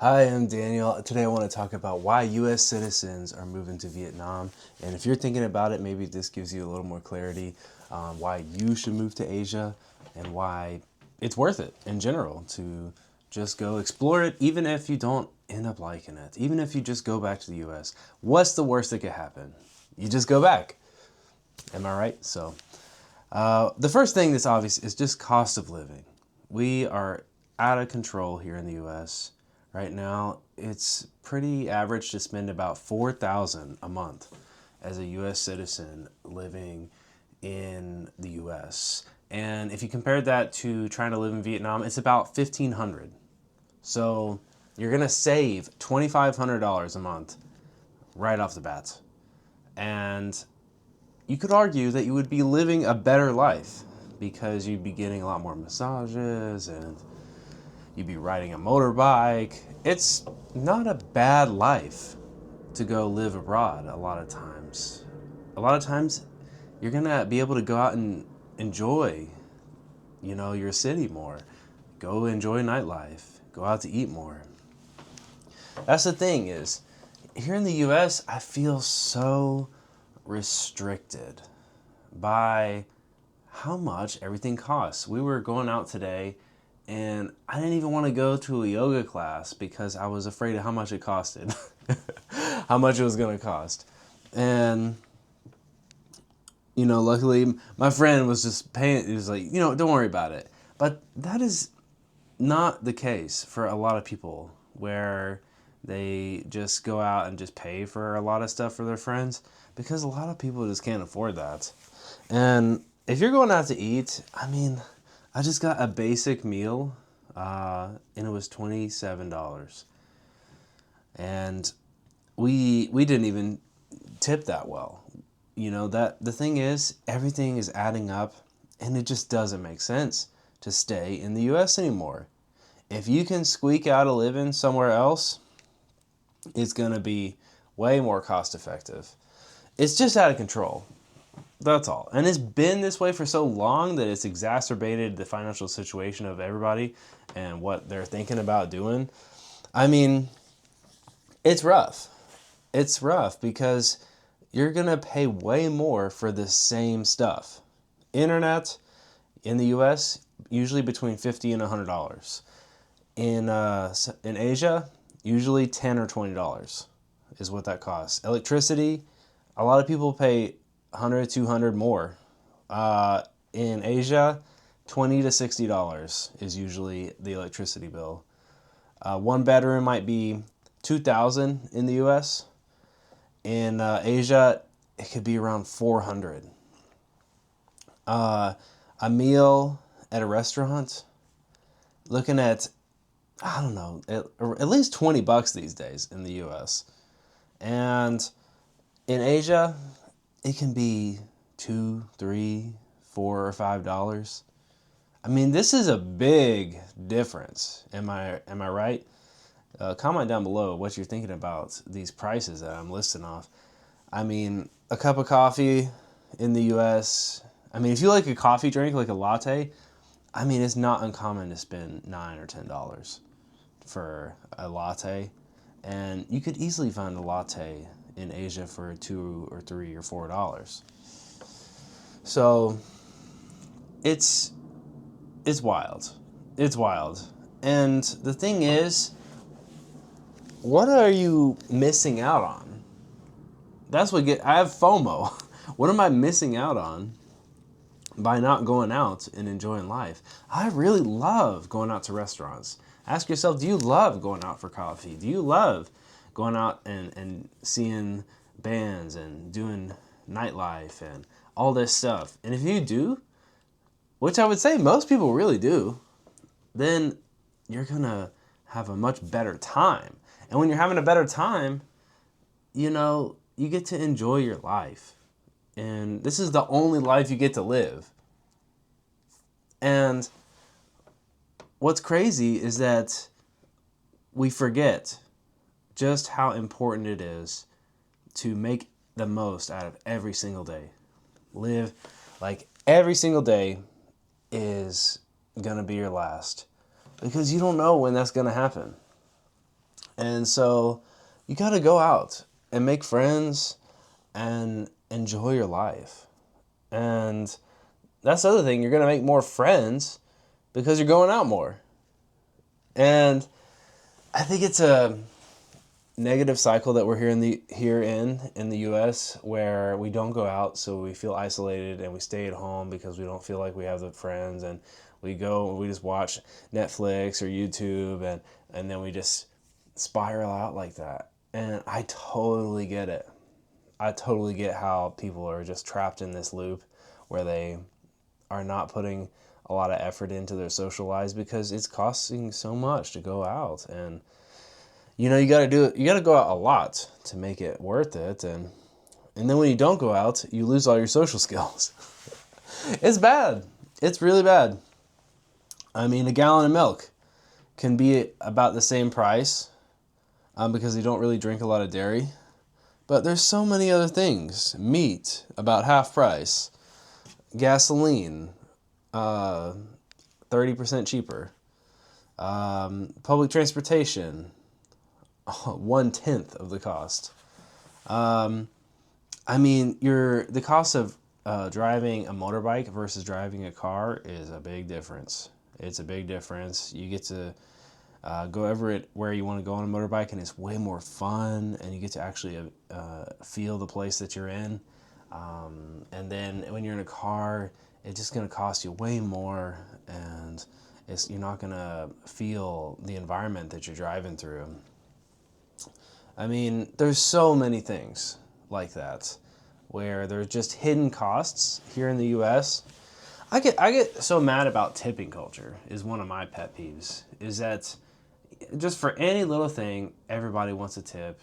Hi, I'm Daniel. Today I want to talk about why U.S. citizens are moving to Vietnam. And if you're thinking about it, maybe this gives you a little more clarity on why you should move to Asia and why it's worth it in general to just go explore it, even if you don't end up liking it. Even if you just go back to the U.S. What's the worst that could happen? You just go back. Am I right? The first thing that's obvious is just cost of living. We are out of control here in the U.S. Right now, it's pretty average to spend about $4,000 a month as a U.S. citizen living in the U.S. And if you compare that to trying to live in Vietnam, it's about $1,500. So you're gonna save $2,500 a month right off the bat. And you could argue that you would be living a better life because you'd be getting a lot more massages and you'd be riding a motorbike. It's not a bad life to go live abroad a lot of times. A lot of times you're going to be able to go out and enjoy, your city more. Go enjoy nightlife. Go out to eat more. That's the thing is, here in the US, I feel so restricted by how much everything costs. We were going out today and I didn't even want to go to a yoga class because I was afraid of how much it costed, how much it was going to cost. And, luckily my friend was just paying, he was like, don't worry about it. But that is not the case for a lot of people where they just go out and just pay for a lot of stuff for their friends because a lot of people just can't afford that. And if you're going out to eat, I just got a basic meal and it was $27. And we didn't even tip that well. That the thing is, everything is adding up and it just doesn't make sense to stay in the US anymore. If you can squeak out a living somewhere else, it's going to be way more cost effective. It's just out of control. That's all. And it's been this way for so long that it's exacerbated the financial situation of everybody and what they're thinking about doing. I mean, it's rough. It's rough because you're going to pay way more for the same stuff. Internet in the US, usually between $50 and $100. In Asia, usually $10 or $20 is what that costs. Electricity, a lot of people pay 100, 200 more. In Asia, $20 to $60 is usually the electricity bill. One bedroom might be $2,000 in the US. In Asia, it could be around 400. A meal at a restaurant, looking at, I don't know, at least $20 these days in the US. And in Asia, it can be $2, $3, $4, or $5. This is a big difference. Am I right? Comment down below what you're thinking about these prices that I'm listing off. A cup of coffee in the U.S. If you like a coffee drink, like a latte, it's not uncommon to spend $9 or $10 for a latte, and you could easily find a latte in Asia for $2 or $3 or $4. So it's wild. It's wild. And the thing is, what are you missing out on? I have FOMO. What am I missing out on by not going out and enjoying life? I really love going out to restaurants. Ask yourself, do you love going out for coffee? Do you love going out and seeing bands and doing nightlife and all this stuff? And if you do, which I would say most people really do, then you're going to have a much better time. And when you're having a better time, you get to enjoy your life. And this is the only life you get to live. And what's crazy is that we forget just how important it is to make the most out of every single day. Live like every single day is going to be your last. Because you don't know when that's going to happen. And so you got to go out and make friends and enjoy your life. And that's the other thing. You're going to make more friends because you're going out more. And I think it's a negative cycle that we're here in the US, where we don't go out, so we feel isolated, and we stay at home because we don't feel like we have the friends, and we go and we just watch Netflix or YouTube, and then we just spiral out like that. And I totally get it. I totally get how people are just trapped in this loop where they are not putting a lot of effort into their social lives because it's costing so much to go out. And you know, you got to go out a lot to make it worth it. And then when you don't go out, you lose all your social skills. It's bad. It's really bad. I mean, a gallon of milk can be about the same price because you don't really drink a lot of dairy. But there's so many other things. Meat, about half price. Gasoline, 30% cheaper. Public transportation, 1/10 of the cost. I mean, the cost of driving a motorbike versus driving a car is a big difference. It's a big difference. You get to go where you want to go on a motorbike, and it's way more fun, and you get to actually feel the place that you're in. And then when you're in a car, it's just going to cost you way more, and you're not going to feel the environment that you're driving through. I mean, there's so many things like that where there's just hidden costs here in the US. I get so mad about tipping culture, is one of my pet peeves, is that just for any little thing, everybody wants a tip.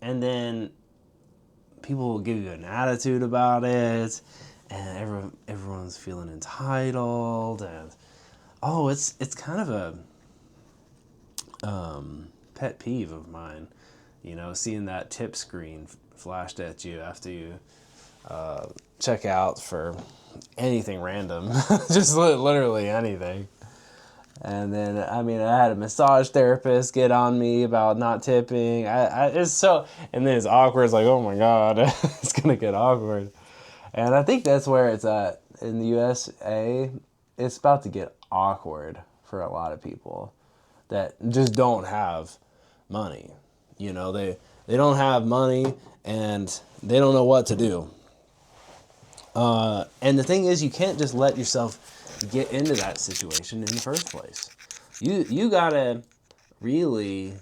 And then people will give you an attitude about it, and everyone's feeling entitled, and it's kind of a pet peeve of mine, you know, seeing that tip screen flashed at you after you check out for anything random, just literally anything. And then, I mean, I had a massage therapist get on me about not tipping. It's so, and then it's awkward. It's like, oh my God, it's going to get awkward. And I think that's where it's at in the USA. It's about to get awkward for a lot of people that just don't have money. You know, they don't have money and they don't know what to do. And the thing is, you can't just let yourself get into that situation in the first place. You gotta really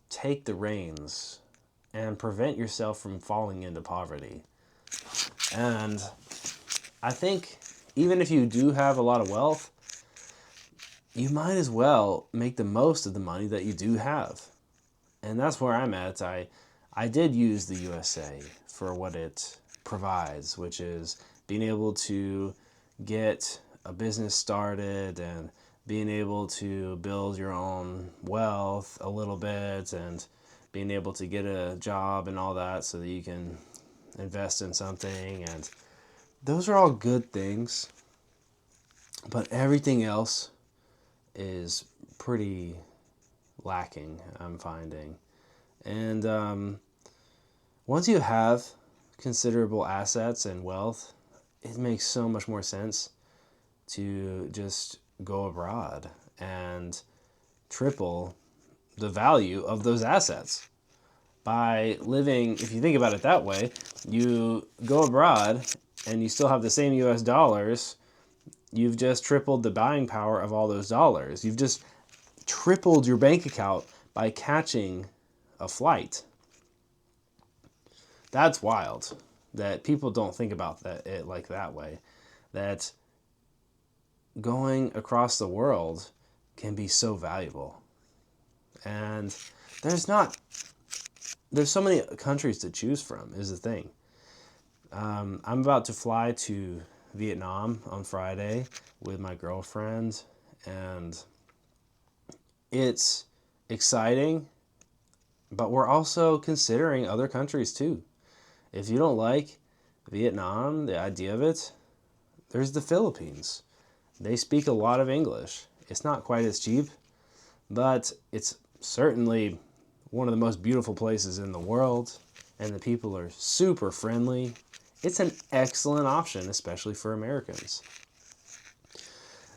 take the reins and prevent yourself from falling into poverty. And I think even if you do have a lot of wealth, you might as well make the most of the money that you do have. And that's where I'm at. I did use the USA for what it provides, which is being able to get a business started and being able to build your own wealth a little bit, and being able to get a job and all that so that you can invest in something. And those are all good things, but everything else is pretty lacking, I'm finding. And once you have considerable assets and wealth, it makes so much more sense to just go abroad and triple the value of those assets. By living, if you think about it that way, you go abroad and you still have the same US dollars, you've just tripled the buying power of all those dollars. You've just tripled your bank account by catching a flight. That's wild. That people don't think about it like that way. That going across the world can be so valuable. And there's so many countries to choose from, is the thing. I'm about to fly to Vietnam on Friday with my girlfriend, and it's exciting, but we're also considering other countries too. If you don't like Vietnam, the idea of it, there's the Philippines. They speak a lot of English. It's not quite as cheap, but it's certainly one of the most beautiful places in the world, and the people are super friendly. It's an excellent option, especially for Americans.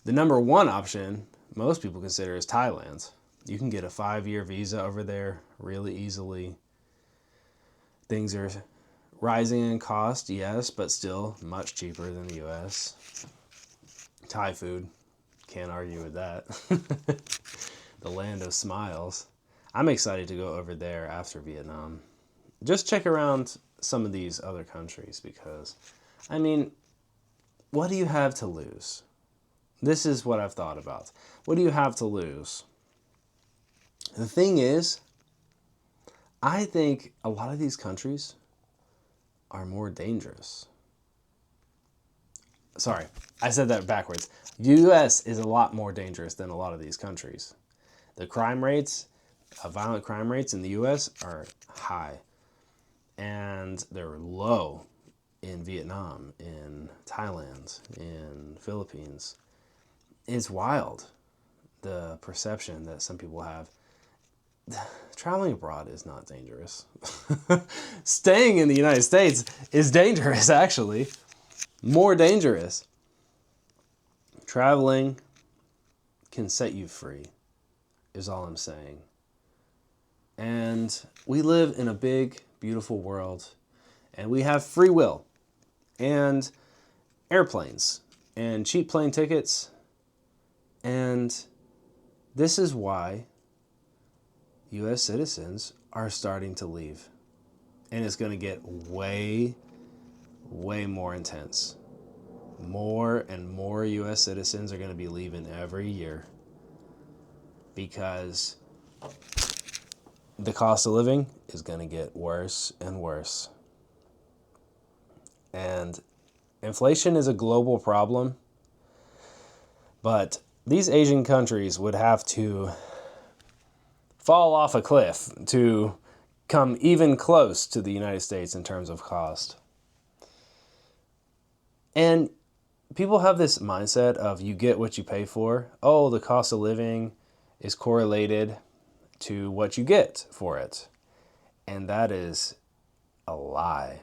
The number one option most people consider is Thailand. You can get a 5-year visa over there really easily. Things are rising in cost, yes, but still much cheaper than the US. Thai food, can't argue with that. The land of smiles. I'm excited to go over there after Vietnam. Just check around some of these other countries because, I mean, what do you have to lose? This is what I've thought about. What do you have to lose? The thing is, I think a lot of these countries are more dangerous. Sorry, I said that backwards. U.S. is a lot more dangerous than a lot of these countries. The crime rates, violent crime rates in the U.S. are high. And they're low in Vietnam, in Thailand, in Philippines. It's wild, the perception that some people have. Traveling abroad is not dangerous. Staying in the United States is dangerous, actually. More dangerous. Traveling can set you free, is all I'm saying. And we live in a big, beautiful world, and we have free will, and airplanes, and cheap plane tickets, and this is why U.S. citizens are starting to leave. And it's going to get way, way more intense. More and more U.S. citizens are going to be leaving every year because the cost of living is going to get worse and worse. And inflation is a global problem, but these Asian countries would have to fall off a cliff to come even close to the United States in terms of cost. And people have this mindset of you get what you pay for. Oh, the cost of living is correlated to what you get for it. And that is a lie.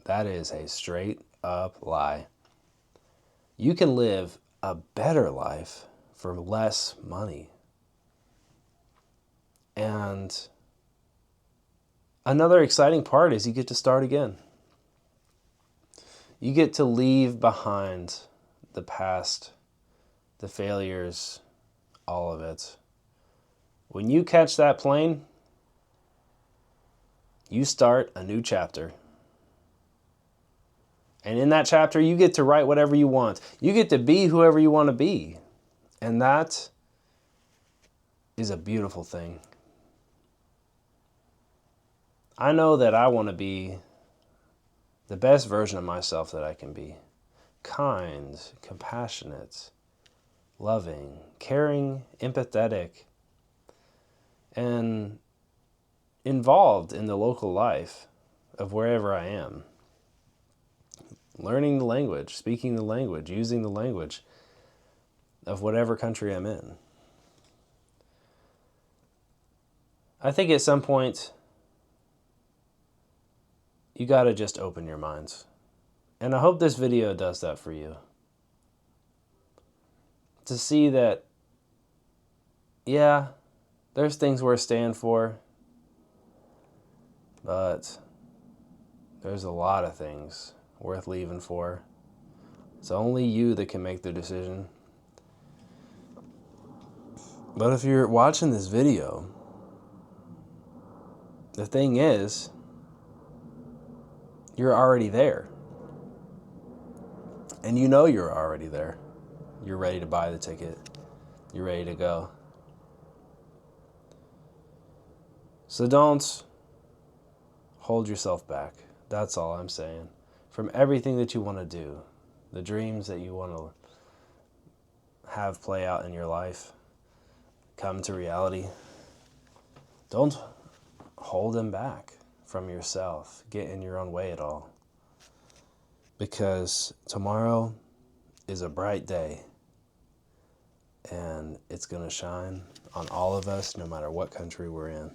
That is a straight up lie. You can live a better life for less money. And another exciting part is you get to start again. You get to leave behind the past, the failures, all of it. When you catch that plane, you start a new chapter. And in that chapter, you get to write whatever you want. You get to be whoever you want to be. And that is a beautiful thing. I know that I want to be the best version of myself that I can be. Kind, compassionate, loving, caring, empathetic, and involved in the local life of wherever I am. Learning the language, speaking the language, using the language of whatever country I'm in. I think at some point, you gotta just open your minds. And I hope this video does that for you. To see that, yeah, there's things worth staying for, but there's a lot of things worth leaving for. It's only you that can make the decision. But if you're watching this video, the thing is, you're already there. And you know you're already there. You're ready to buy the ticket. You're ready to go. So don't hold yourself back. That's all I'm saying. From everything that you want to do, the dreams that you want to have play out in your life, come to reality, don't hold them back from yourself. Get in your own way at all. Because tomorrow is a bright day, and it's going to shine on all of us, no matter what country we're in.